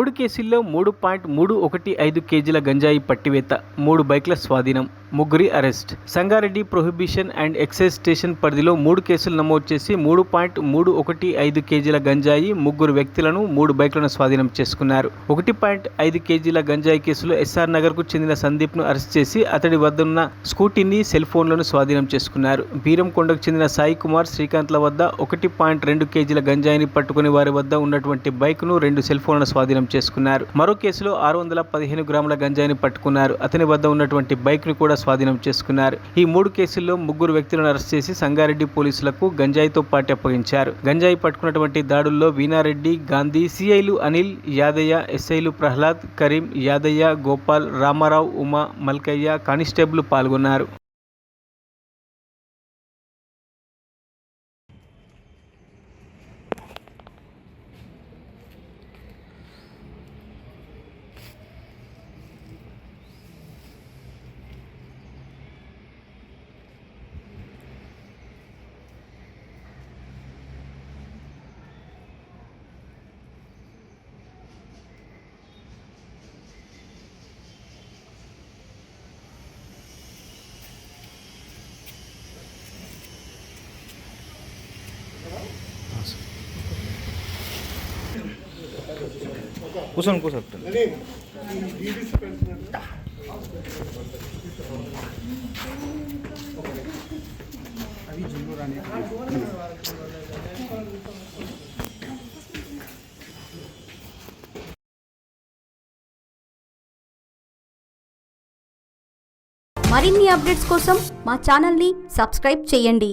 3 కేసుల్లో 3.315 కేజీల గంజాయి పట్టివేత, 3 బైక్ల స్వాధీనం, ముగ్గురి arrest. Sangareddy prohibition and excise station పరిధిలో 3 కేసులు నమోదు చేసి 3.315 కేజీల గంజాయి, 3 వ్యక్తులను, 3 బైక్లను స్వాధీనం చేసుకున్నారు. 1.5 కేజీల గంజాయి కేసులో ఎస్ఆర్ నగర్కు చెందిన సందీప్ను అరెస్ట్ చేసి అతడి వద్ద ఉన్న స్కూటీని, సెల్ ఫోన్లను స్వాధీనం చేసుకున్నారు. బీరంకొండకు చెందిన సాయి కుమార్, శ్రీకాంత్ల వద్ద 1.2 కేజీల గంజాయిని పట్టుకుని వారి వద్ద ఉన్నటువంటి బైక్ను, 2 సెల్ ఫోన్లను స్వాధీనం చేసుకున్నారు. మరో కేసులో 615 గ్రాముల గంజాయిని పట్టుకున్నారు. అతని వద్ద ఉన్నటువంటి బైక్ను కూడా స్వాధీనం చేసుకున్నారు. ఈ 3 కేసుల్లో 3 వ్యక్తులను అరెస్ట్ చేసి సంగారెడ్డి పోలీసులకు గంజాయితో పాటు అప్పగించారు. గంజాయి పట్టుకున్నటువంటి దాడుల్లో వీనారెడ్డి, గాంధీ, సిఐలు అనిల్, యాదయ్య, ఎస్ఐలు ప్రహ్లాద్, కరీం, యాదయ్య, గోపాల్, రామారావు, ఉమా, మల్కయ్య, కానిస్టేబుల్ పాల్గొన్నారు. కూర్చోండి. మరిన్ని అప్డేట్స్ కోసం మా ఛానల్ని సబ్స్క్రైబ్ చేయండి.